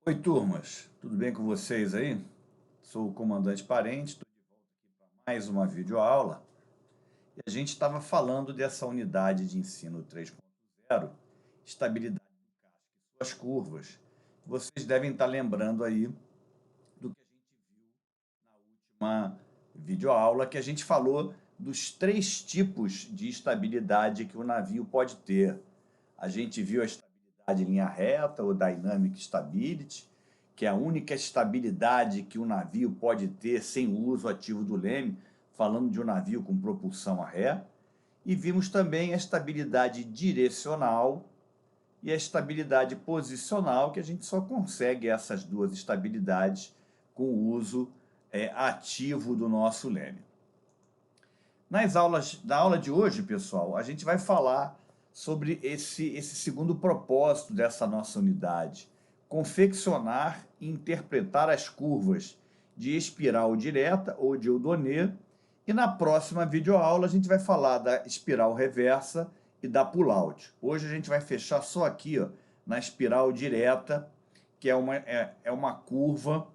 Oi, turmas, tudo bem com vocês aí? Sou o comandante Parente, estou de volta aqui para mais uma videoaula e a gente estava falando dessa unidade de ensino 3.0, estabilidade do casco e suas curvas. Vocês devem estar lembrando aí do que a gente viu na última videoaula, que a gente falou dos três tipos de estabilidade que o navio pode ter. A gente viu a estabilidade em linha reta, ou Dynamic Stability, que é a única estabilidade que um navio pode ter sem o uso ativo do leme, falando de um navio com propulsão a ré. E vimos também a estabilidade direcional e a estabilidade posicional, que a gente só consegue essas duas estabilidades com o uso ativo do nosso leme. Na aula de hoje, pessoal, a gente vai falar sobre esse segundo propósito dessa nossa unidade: confeccionar e interpretar as curvas de espiral direta ou de Eudonê. E na próxima videoaula a gente vai falar da espiral reversa e da pull-out. Hoje a gente vai fechar só aqui, ó, na espiral direta, que é uma curva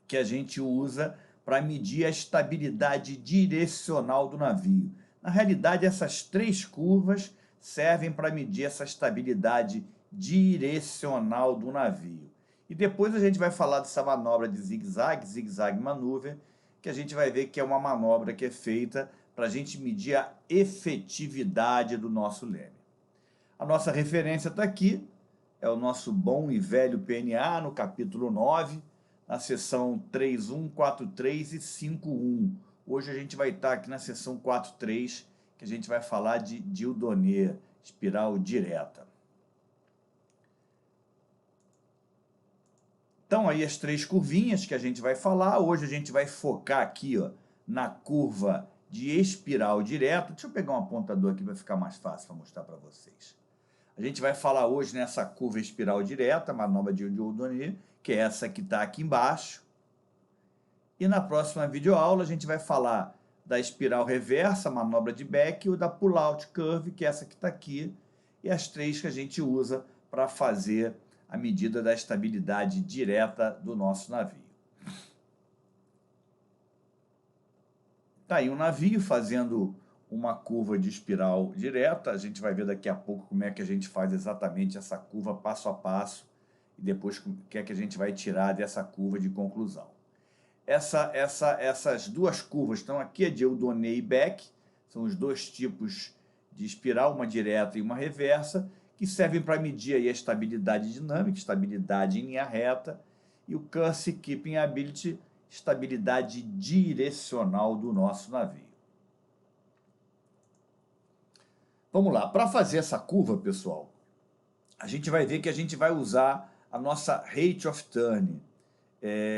que a gente usa para medir a estabilidade direcional do navio. Na realidade, essas três curvas servem para medir essa estabilidade direcional do navio. E depois a gente vai falar dessa manobra de zigue-zague, zigue-zague maneuver, que a gente vai ver que é uma manobra que é feita para a gente medir a efetividade do nosso leme. A nossa referência está aqui, é o nosso bom e velho PNA, no capítulo 9, na seção 3.1, 4.3 e 5.1. Hoje a gente vai estar aqui na seção 4.3, que a gente vai falar de Dieudonné, espiral direta. Então, aí as três curvinhas que a gente vai falar. Hoje a gente vai focar aqui, ó, na curva de espiral direta. Deixa eu pegar um apontador aqui para ficar mais fácil para mostrar para vocês. A gente vai falar hoje nessa curva espiral direta, manobra de Dieudonné, que é essa que está aqui embaixo. E na próxima videoaula a gente vai falar da espiral reversa, manobra de Beck, ou da pull-out curve, que é essa que está aqui, e as três que a gente usa para fazer a medida da estabilidade direta do nosso navio. Está aí um navio fazendo uma curva de espiral direta. A gente vai ver daqui a pouco como é que a gente faz exatamente essa curva passo a passo e depois o que é que a gente vai tirar dessa curva de conclusão. Essas duas curvas estão aqui, a de Eudonné e Beck, são os dois tipos de espiral, uma direta e uma reversa, que servem para medir aí a estabilidade dinâmica, estabilidade em linha reta, e o Curse Keeping Ability, estabilidade direcional do nosso navio. Vamos lá, para fazer essa curva, pessoal, a gente vai ver que a gente vai usar a nossa rate of turn.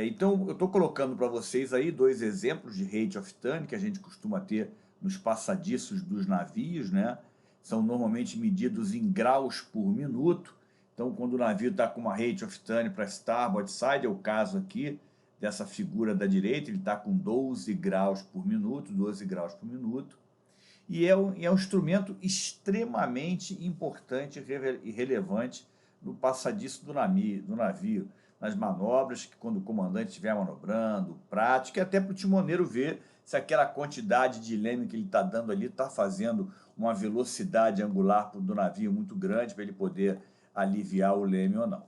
Então, eu estou colocando para vocês aí dois exemplos de rate of turn que a gente costuma ter nos passadiços dos navios, né? São normalmente medidos em graus por minuto. Então, quando o navio está com uma rate of turn para starboard side, é o caso aqui dessa figura da direita, ele está com 12 graus por minuto, 12 graus por minuto. E é um instrumento extremamente importante e relevante no passadiço do navio, nas manobras, que quando o comandante estiver manobrando, prática, e até para o timoneiro ver se aquela quantidade de leme que ele está dando ali está fazendo uma velocidade angular do navio muito grande para ele poder aliviar o leme ou não.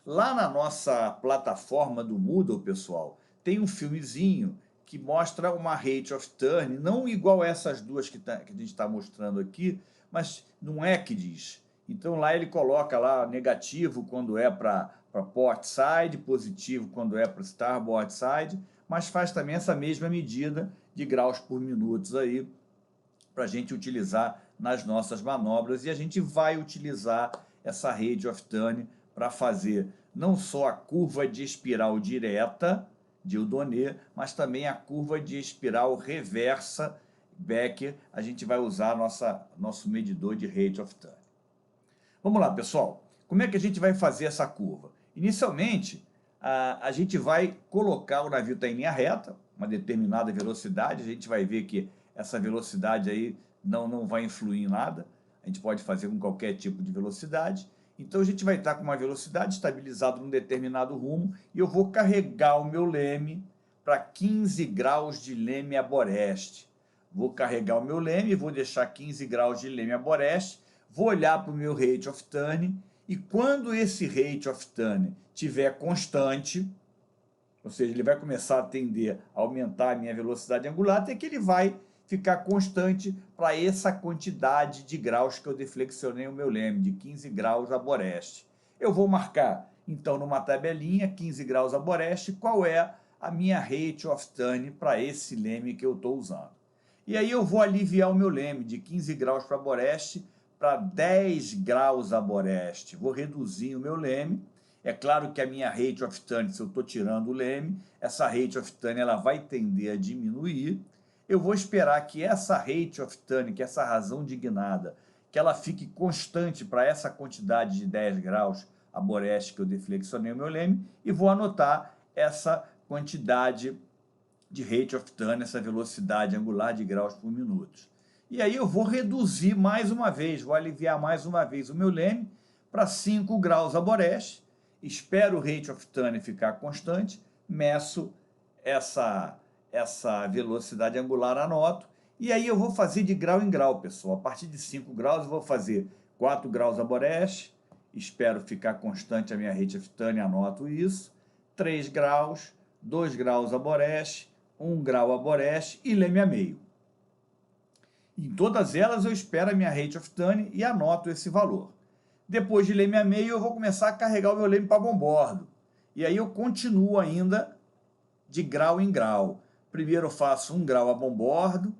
Lá na nossa plataforma do Moodle, pessoal, tem um filmezinho que mostra uma rate of turn, não igual a essas duas que a gente está mostrando aqui, mas num ECDIS. Então lá ele coloca lá negativo quando é para port side, positivo quando é para starboard side, mas faz também essa mesma medida de graus por minutos aí para a gente utilizar nas nossas manobras, e a gente vai utilizar essa rate of turn para fazer não só a curva de espiral direta de Eudonné, mas também a curva de espiral reversa Becker. A gente vai usar nosso medidor de rate of turn. Vamos lá, pessoal. Como é que a gente vai fazer essa curva? Inicialmente, a gente vai colocar o navio está em linha reta, uma determinada velocidade. A gente vai ver que essa velocidade aí não vai influir em nada. A gente pode fazer com qualquer tipo de velocidade. Então a gente vai estar com uma velocidade estabilizada num determinado rumo e eu vou carregar o meu leme para 15 graus de leme aboreste. Vou carregar o meu leme, vou deixar 15 graus de leme aboreste, vou olhar para o meu rate of turn e quando esse rate of turn estiver constante, ou seja, ele vai começar a tender a aumentar a minha velocidade angular, até que ele vai ficar constante para essa quantidade de graus que eu deflexionei o meu leme, de 15 graus aboreste. Eu vou marcar, então, numa tabelinha, 15 graus aboreste, qual é a minha rate of turn para esse leme que eu estou usando. E aí eu vou aliviar o meu leme de 15 graus para aboreste para 10 graus aboreste. Vou reduzir o meu leme. É claro que a minha rate of turn, se eu estou tirando o leme, essa rate of turn ela vai tender a diminuir. Eu vou esperar que essa rate of turn, que essa razão de guinada, que ela fique constante para essa quantidade de 10 graus aboreste que eu deflexionei o meu leme e vou anotar essa quantidade de rate of turn, essa velocidade angular de graus por minuto. E aí eu vou reduzir mais uma vez, vou aliviar mais uma vez o meu leme para 5 graus aboreste, espero o rate of turn ficar constante, meço essa velocidade angular, anoto, e aí eu vou fazer de grau em grau, pessoal. A partir de 5 graus eu vou fazer 4 graus aboreste, espero ficar constante a minha rate of turn, anoto isso, 3 graus, 2 graus aboreste, 1 grau aboreste e leme a meio. Em todas elas eu espero a minha rate of turn e anoto esse valor. Depois de leme a meio eu vou começar a carregar o meu leme para bombordo. E aí eu continuo ainda de grau em grau. Primeiro eu faço 1 grau a bombordo,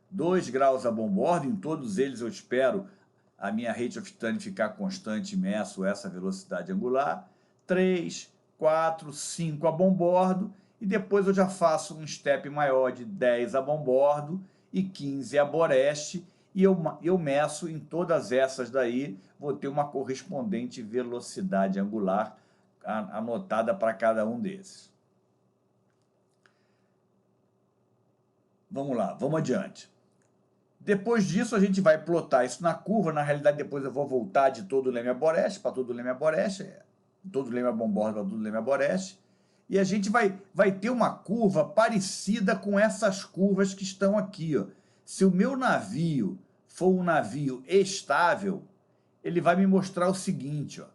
2 graus a bombordo, em todos eles eu espero a minha rate of turn ficar constante e meço essa velocidade angular, 3, 4, 5 a bombordo, e depois eu já faço um step maior de 10 a bombordo e 15 a boreste, e eu meço em todas essas daí, vou ter uma correspondente velocidade angular anotada para cada um desses. Vamos lá, vamos adiante. Depois disso, a gente vai plotar isso na curva. Na realidade, depois eu vou voltar de todo o leme aboreste para todo o leme aboreste, todo o leme a bombordo para todo o leme aboreste, e a gente vai ter uma curva parecida com essas curvas que estão aqui, ó. Se o meu navio for um navio estável, ele vai me mostrar o seguinte, ó,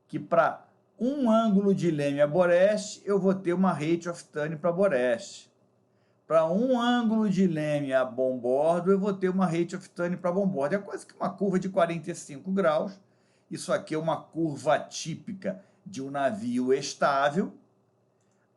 que para um ângulo de leme aboreste, eu vou ter uma rate of turn para aboreste. Para um ângulo de leme a bombordo, eu vou ter uma rate of turn para bombordo. É quase que uma curva de 45 graus. Isso aqui é uma curva típica de um navio estável.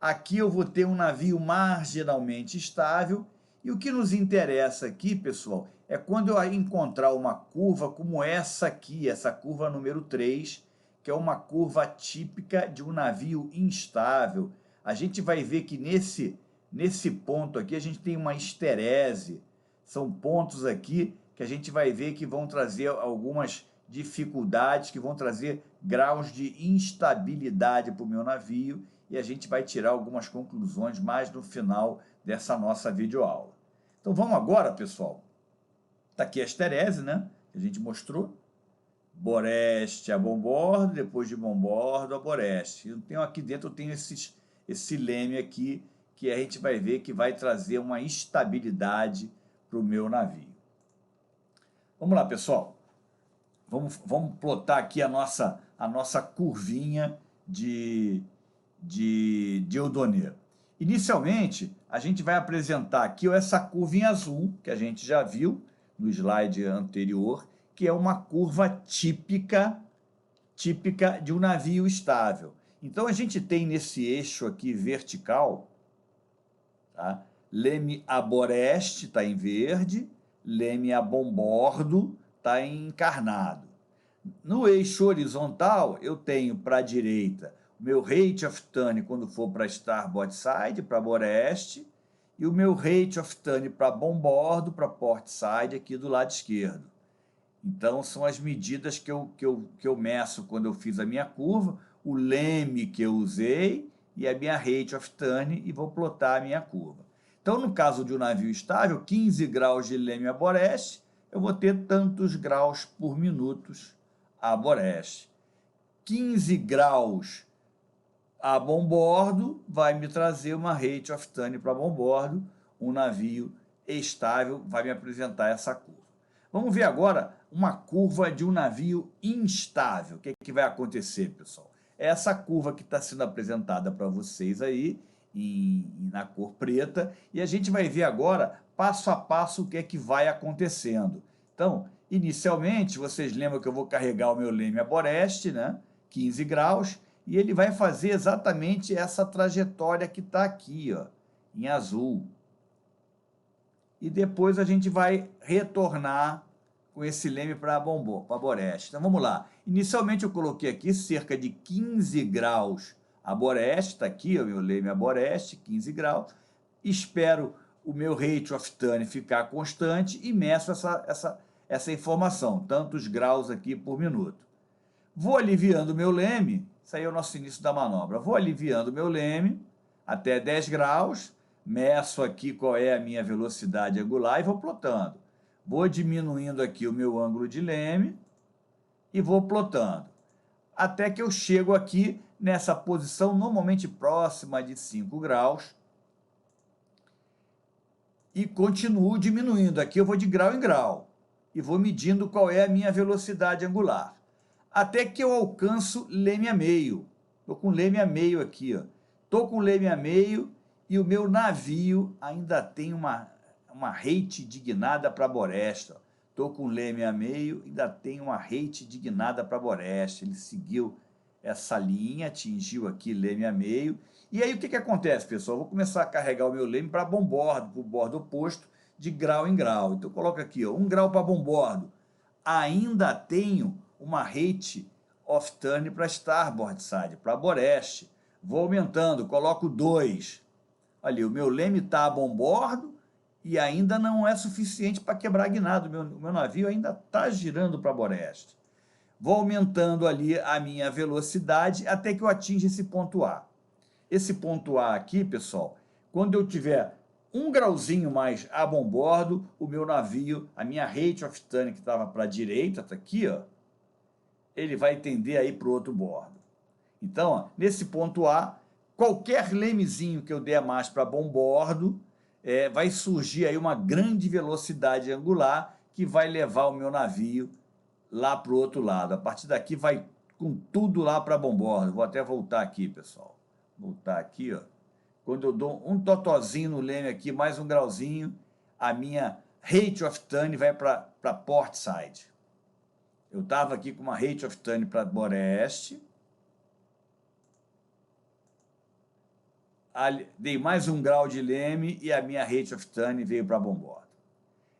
Aqui eu vou ter um navio marginalmente estável. E o que nos interessa aqui, pessoal, é quando eu encontrar uma curva como essa aqui, essa curva número 3, que é uma curva típica de um navio instável. A gente vai ver que nesse ponto aqui a gente tem uma esterese, são pontos aqui que a gente vai ver que vão trazer algumas dificuldades, que vão trazer graus de instabilidade para o meu navio, e a gente vai tirar algumas conclusões mais no final dessa nossa videoaula. Então vamos agora, pessoal, está aqui a esterese, né, que a gente mostrou, boreste a bombordo, depois de bombordo a boreste. Então aqui dentro eu tenho esse leme aqui, que a gente vai ver que vai trazer uma estabilidade para o meu navio. Vamos lá, pessoal. Vamos plotar aqui a nossa curvinha de Eudonê. Inicialmente, a gente vai apresentar aqui essa curva em azul, que a gente já viu no slide anterior, que é uma curva típica de um navio estável. Então, a gente tem nesse eixo aqui vertical, tá? Leme a boreste está em verde, leme a bombordo está em encarnado. No eixo horizontal, eu tenho para a direita o meu rate of turn quando for para starboard side, para boreste, e o meu rate of turn para bombordo, para port side, aqui do lado esquerdo. Então, são as medidas que eu meço quando eu fiz a minha curva, o leme que eu usei e a minha rate of turn, e vou plotar a minha curva. Então, no caso de um navio estável, 15 graus de leme a boreste, eu vou ter tantos graus por minutos a boreste. 15 graus a bombordo vai me trazer uma rate of turn para bombordo, um navio estável vai me apresentar essa curva. Vamos ver agora uma curva de um navio instável. O que, que vai acontecer, pessoal? Essa curva que está sendo apresentada para vocês aí, na cor preta, e a gente vai ver agora, passo a passo, o que é que vai acontecendo. Então, inicialmente, vocês lembram que eu vou carregar o meu leme a boreste, né? 15 graus, e ele vai fazer exatamente essa trajetória que está aqui, ó, em azul. E depois a gente vai retornar com esse leme para a boreste. Então vamos lá. Inicialmente eu coloquei aqui cerca de 15 graus a boreste, está aqui o meu leme a boreste, 15 graus. Espero o meu rate of turn ficar constante e meço essa informação, tantos graus aqui por minuto. Vou aliviando o meu leme, isso aí é o nosso início da manobra. Vou aliviando o meu leme até 10 graus, meço aqui qual é a minha velocidade angular e vou plotando. Vou diminuindo aqui o meu ângulo de leme e vou plotando. Até que eu chego aqui nessa posição normalmente próxima de 5 graus e continuo diminuindo. Aqui eu vou de grau em grau e vou medindo qual é a minha velocidade angular. Até que eu alcanço leme a meio. Estou com leme a meio aqui, ó. Estou com leme a meio e o meu navio ainda tem uma rate dignada para boreste. Estou com leme a meio, ainda tem uma rate dignada para boreste. Ele seguiu essa linha, atingiu aqui leme a meio. E aí o que acontece, pessoal? Eu vou começar a carregar o meu leme para bombordo, para o bordo oposto, de grau em grau. Então eu coloco aqui, ó, 1 grau para bombordo. Ainda tenho uma rate of turn para starboard side, para boreste. Vou aumentando, coloco 2. Ali, o meu leme está a bombordo e ainda não é suficiente para quebrar guinado. O meu navio ainda está girando para boreste. Vou aumentando ali a minha velocidade até que eu atinja esse ponto A. Esse ponto A aqui, pessoal, quando eu tiver 1 grauzinho mais a bombordo, o meu navio, a minha rate of turn que estava para a direita, está aqui, ó, ele vai tender aí para o outro bordo. Então, ó, nesse ponto A, qualquer lemezinho que eu der mais para bombordo, vai surgir aí uma grande velocidade angular que vai levar o meu navio lá para o outro lado. A partir daqui vai com tudo lá para bombordo. Vou até voltar aqui, pessoal. Voltar aqui, ó. Quando eu dou um totozinho no leme aqui, mais um grauzinho, a minha rate of turn vai para port side. Eu estava aqui com uma rate of turn para boreste. Dei mais 1 grau de leme e a minha rate of turn veio para bombordo.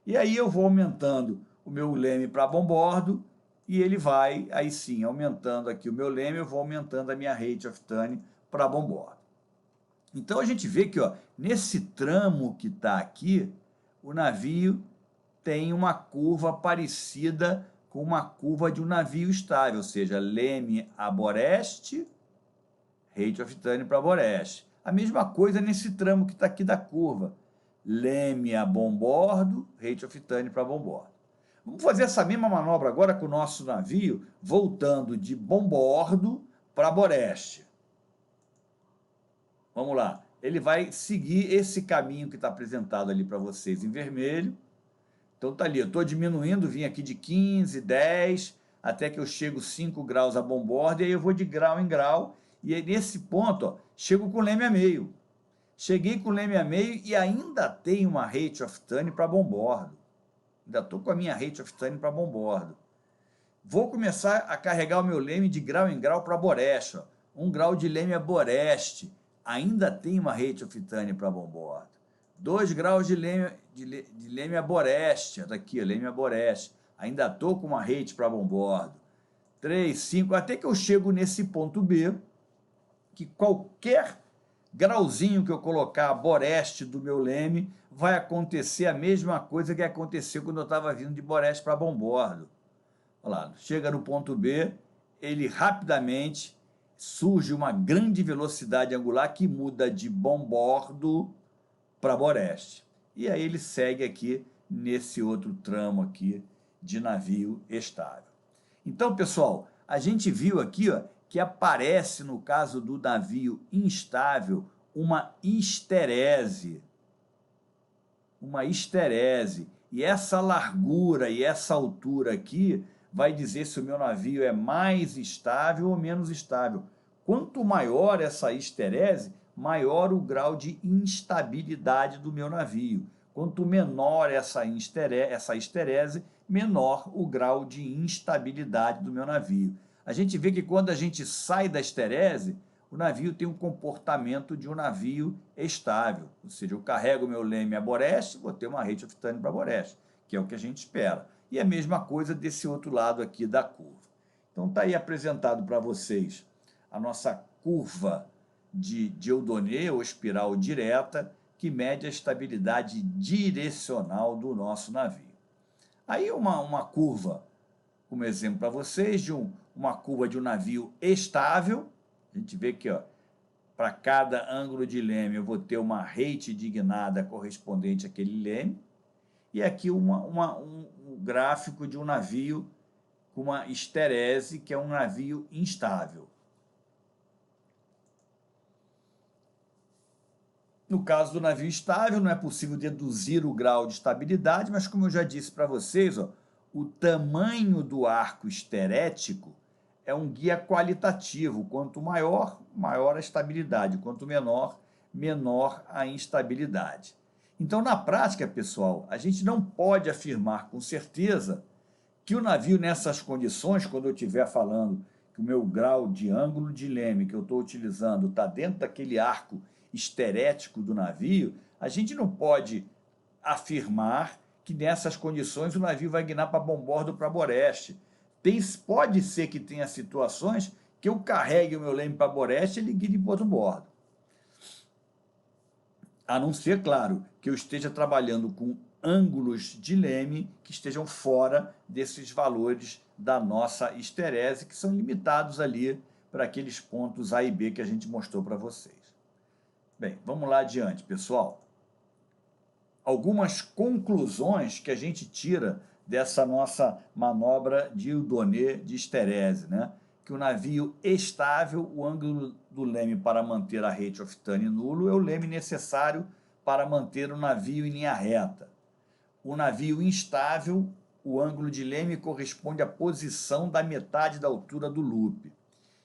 E aí eu vou aumentando o meu leme para bombordo e ele vai, aí sim, aumentando aqui o meu leme, eu vou aumentando a minha rate of turn para bombordo. Então a gente vê que, ó, nesse tramo que está aqui, o navio tem uma curva parecida com uma curva de um navio estável, ou seja, leme a boreste, rate of turn para boreste. A mesma coisa nesse tramo que está aqui da curva, leme a bombordo, rate of turn para bombordo. Vamos fazer essa mesma manobra agora com o nosso navio, voltando de bombordo para boreste. Vamos lá, ele vai seguir esse caminho que está apresentado ali para vocês em vermelho. Então tá ali, eu estou diminuindo, vim aqui de 15, 10, até que eu chego 5 graus a bombordo, e aí eu vou de grau em grau, e aí nesse ponto, ó, chego com leme a meio. Cheguei com leme a meio e ainda tenho uma rate of turn para bombordo. Ainda estou com a minha rate of turn para bombordo. Vou começar a carregar o meu leme de grau em grau para boreste, ó. 1 grau de leme a boreste. Ainda tem uma rate of turn para bombordo. 2 graus de leme a boreste, daqui, leme a boreste. Ainda estou com uma rate para bombordo. 3, 5, até que eu chego nesse ponto B, que qualquer grauzinho que eu colocar a boreste do meu leme, vai acontecer a mesma coisa que aconteceu quando eu estava vindo de boreste para bombordo. Olha lá, chega no ponto B, ele rapidamente surge uma grande velocidade angular que muda de bombordo para boreste. E aí ele segue aqui nesse outro tramo aqui de navio estável. Então, pessoal, a gente viu aqui, ó, que aparece, no caso do navio instável, uma histerese. Uma histerese. E essa largura e essa altura aqui vai dizer se o meu navio é mais estável ou menos estável. Quanto maior essa histerese, maior o grau de instabilidade do meu navio. Quanto menor essa histerese, menor o grau de instabilidade do meu navio. A gente vê que quando a gente sai da histerese, o navio tem um comportamento de um navio estável. Ou seja, eu carrego o meu leme a boreste, vou ter uma rate of turn para boreste, que é o que a gente espera. E a mesma coisa desse outro lado aqui da curva. Então está aí apresentado para vocês a nossa curva de Dieudonné, ou espiral direta, que mede a estabilidade direcional do nosso navio. Aí uma curva, como exemplo para vocês, de uma curva de um navio estável. A gente vê que, para cada ângulo de leme eu vou ter uma rate dignada correspondente àquele leme. E aqui um gráfico de um navio com uma histerese, que é um navio instável. No caso do navio estável, não é possível deduzir o grau de estabilidade, mas como eu já disse para vocês, o tamanho do arco esterético é um guia qualitativo. Quanto maior, maior a estabilidade. Quanto menor, menor a instabilidade. Então, na prática, pessoal, a gente não pode afirmar com certeza que o navio nessas condições, quando eu estiver falando que o meu grau de ângulo de leme que eu estou utilizando está dentro daquele arco esterético do navio, a gente não pode afirmar que nessas condições o navio vai guinar para bombordo ou para boreste. Pode ser que tenha situações que eu carregue o meu leme para boreste e ele guie para outro bordo. A não ser, claro, que eu esteja trabalhando com ângulos de leme que estejam fora desses valores da nossa histerese, que são limitados ali para aqueles pontos A e B que a gente mostrou para vocês. Bem, vamos lá adiante, pessoal. Algumas conclusões que a gente tira dessa nossa manobra de Dieudonné de histerese, né? Que o navio estável, o ângulo do leme para manter a rate of turn nulo é o leme necessário para manter o navio em linha reta. O navio instável, o ângulo de leme corresponde à posição da metade da altura do loop.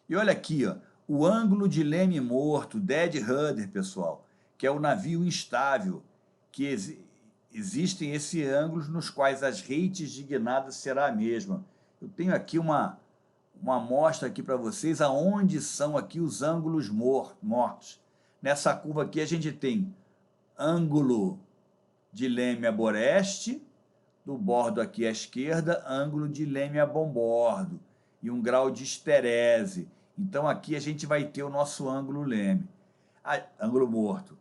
E olha aqui, o ângulo de leme morto, dead rudder, pessoal, que é o navio instável, que existem esses ângulos nos quais as rates de guinada será a mesma. Eu tenho aqui uma amostra aqui para vocês aonde são aqui os ângulos mortos. Nessa curva aqui a gente tem ângulo de leme a boreste, do bordo aqui à esquerda, ângulo de leme a bombordo e um grau de histerese. Então aqui a gente vai ter o nosso ângulo leme, ângulo morto.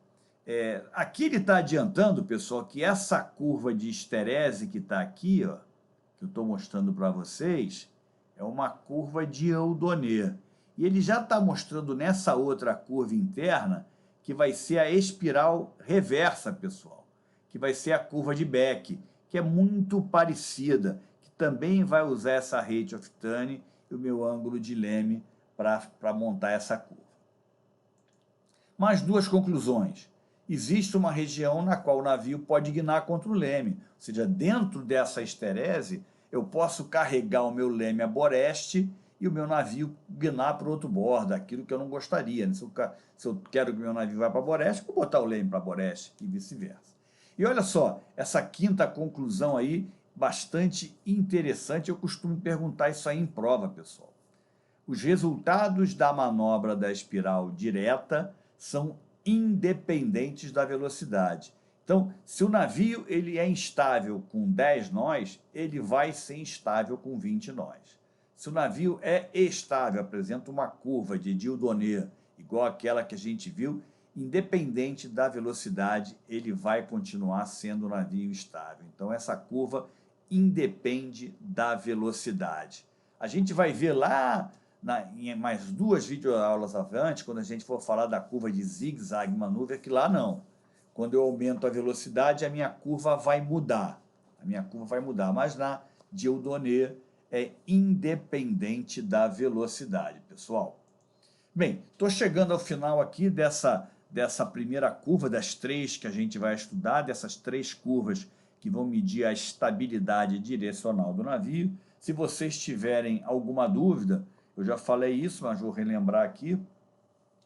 Aqui ele está adiantando, pessoal, que essa curva de histerese que está aqui, que eu estou mostrando para vocês, é uma curva de Dieudonné. E ele já está mostrando nessa outra curva interna que vai ser a espiral reversa, pessoal, que vai ser a curva de Beck, que é muito parecida, que também vai usar essa rate of turn e o meu ângulo de leme para montar essa curva. Mais duas conclusões. Existe uma região na qual o navio pode guinar contra o leme, ou seja, dentro dessa histerese, eu posso carregar o meu leme a boreste e o meu navio guinar para o outro bordo, aquilo que eu não gostaria. Né? Se eu quero que o meu navio vá para boreste, vou botar o leme para boreste e vice-versa. E olha só, essa quinta conclusão aí, bastante interessante, eu costumo perguntar isso aí em prova, pessoal. Os resultados da manobra da espiral direta são independentes da velocidade. Então, se o navio ele é instável com 10 nós, ele vai ser instável com 20 nós. Se o navio é estável, apresenta uma curva de Dieudonné, igual àquela que a gente viu, independente da velocidade, ele vai continuar sendo um navio estável. Então, essa curva independe da velocidade. A gente vai ver lá em mais duas videoaulas avante, quando a gente for falar da curva de zigue-zague maneuver, que lá não. Quando eu aumento a velocidade, a minha curva vai mudar. A minha curva vai mudar, mas na Dieudonné é independente da velocidade, pessoal. Bem, estou chegando ao final aqui dessa primeira curva, das 3 que a gente vai estudar, dessas 3 curvas que vão medir a estabilidade direcional do navio. Se vocês tiverem alguma dúvida, eu já falei isso, mas vou relembrar aqui,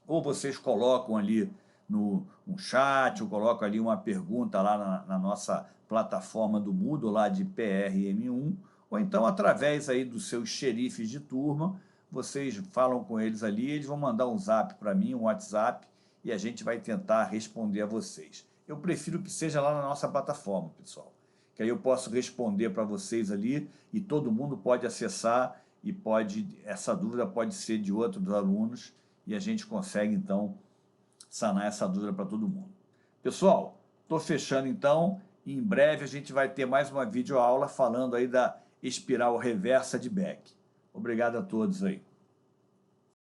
ou vocês colocam ali no chat, ou colocam ali uma pergunta lá na nossa plataforma do Moodle, lá de PRM1, ou então através aí dos seus xerifes de turma, vocês falam com eles ali, eles vão mandar um zap para mim, um WhatsApp, e a gente vai tentar responder a vocês. Eu prefiro que seja lá na nossa plataforma, pessoal, que aí eu posso responder para vocês ali e todo mundo pode acessar e essa dúvida pode ser de outros alunos e a gente consegue, então, sanar essa dúvida para todo mundo. Pessoal, estou fechando, então, e em breve a gente vai ter mais uma videoaula falando aí da espiral reversa de Beck. Obrigado a todos aí.